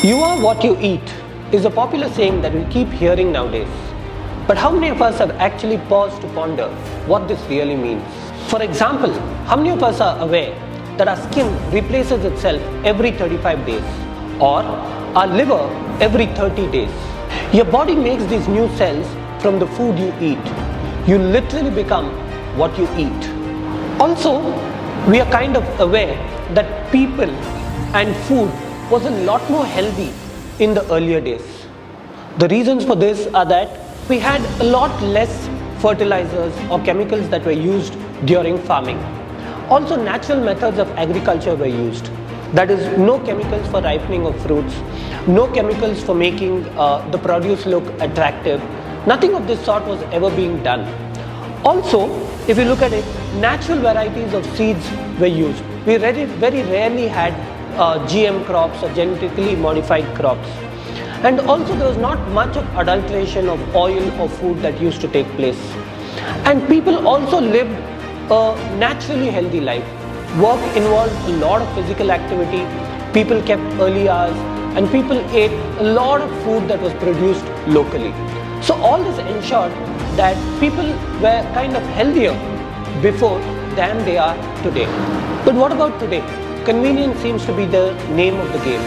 You are what you eat is a popular saying that we keep hearing nowadays. But how many of us have actually paused to ponder what this really means? For example, how many of us are aware that our skin replaces itself every 35 days or our liver every 30 days? Your body makes these new cells from the food you eat. You literally become what you eat. Also, we are kind of aware that people and food was a lot more healthy in the earlier days. The reasons for this are that we had a lot less fertilizers or chemicals that were used during farming. Also, natural methods of agriculture were used. That is, no chemicals for ripening of fruits, no chemicals for making the produce look attractive. Nothing of this sort was ever being done. Also, if you look at it, natural varieties of seeds were used. We very rarely had GM crops or genetically modified crops. And also there was not much of adulteration of oil or food that used to take place. And people also lived a naturally healthy life. Work involved a lot of physical activity, people kept early hours, and people ate a lot of food that was produced locally. So all this ensured that people were kind of healthier before than they are today. But what about today? Convenience seems to be the name of the game.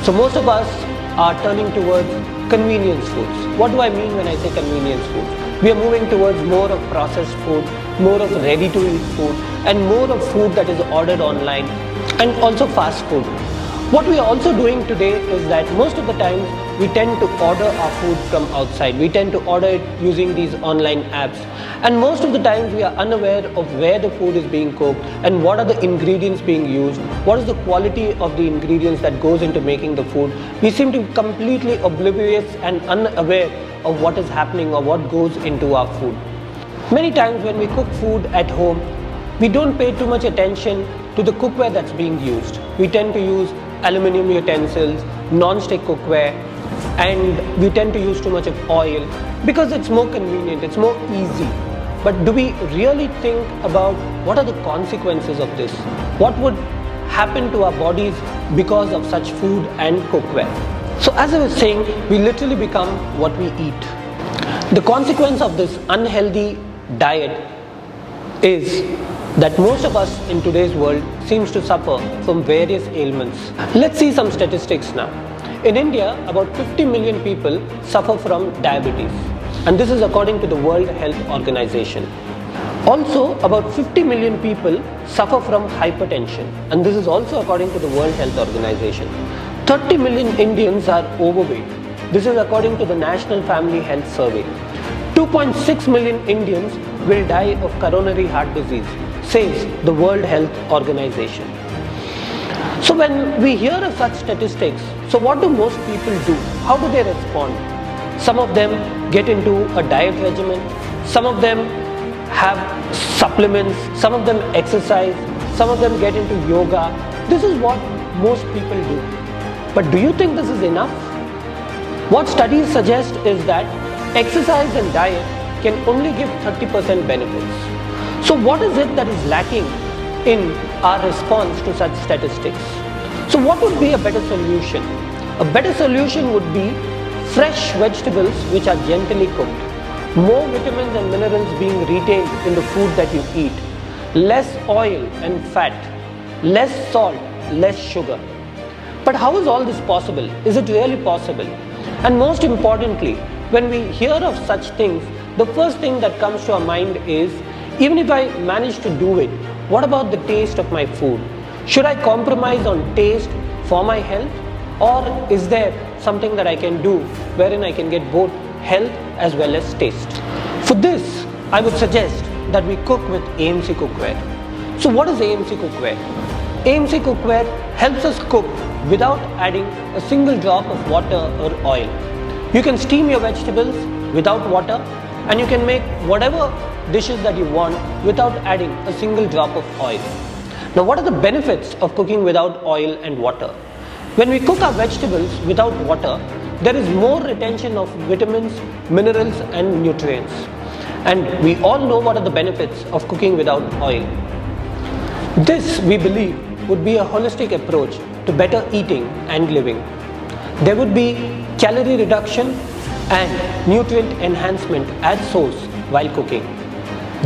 So most of us are turning towards convenience foods. What do I mean when I say convenience foods? We are moving towards more of processed food, more of ready-to-eat food, and more of food that is ordered online, and also fast food. What we are also doing today is that most of the times we tend to order our food from outside. We tend to order it using these online apps. And most of the times we are unaware of where the food is being cooked and what are the ingredients being used, what is the quality of the ingredients that goes into making the food. We seem to be completely oblivious and unaware of what is happening or what goes into our food. Many times when we cook food at home, we don't pay too much attention to the cookware that's being used. We tend to use aluminum utensils, non-stick cookware, and we tend to use too much of oil because it's more convenient, it's more easy. But do we really think about what are the consequences of this? What would happen to our bodies because of such food and cookware? So as I was saying, we literally become what we eat. The consequence of this unhealthy diet is that most of us in today's world seems to suffer from various ailments. Let's see some statistics now. In India, about 50 million people suffer from diabetes, and this is according to the World Health Organization. Also, about 50 million people suffer from hypertension, and this is also according to the World Health Organization. 30 million Indians are overweight. This is according to the National Family Health Survey. 2.6 million Indians will die of coronary heart disease, says the World Health Organization. So when we hear of such statistics, so what do most people do? How do they respond? Some of them get into a diet regimen, some of them have supplements, some of them exercise, some of them get into yoga. This is what most people do. But do you think this is enough? What studies suggest is that exercise and diet can only give 30% benefits. So what is it that is lacking in our response to such statistics? So what would be a better solution? A better solution would be fresh vegetables which are gently cooked, more vitamins and minerals being retained in the food that you eat, less oil and fat, less salt, less sugar. But how is all this possible? Is it really possible? And most importantly, when we hear of such things, the first thing that comes to our mind is, even if I manage to do it, what about the taste of my food? Should I compromise on taste for my health? Or is there something that I can do wherein I can get both health as well as taste? For this, I would suggest that we cook with AMC Cookware. So what is AMC Cookware? AMC Cookware helps us cook without adding a single drop of water or oil. You can steam your vegetables without water, and you can make whatever dishes that you want without adding a single drop of oil. Now, what are the benefits of cooking without oil and water? When we cook our vegetables without water, there is more retention of vitamins, minerals and nutrients. And we all know what are the benefits of cooking without oil. This, we believe, would be a holistic approach to better eating and living. There would be calorie reduction and nutrient enhancement at source while cooking.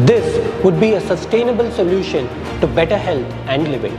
This would be a sustainable solution to better health and living.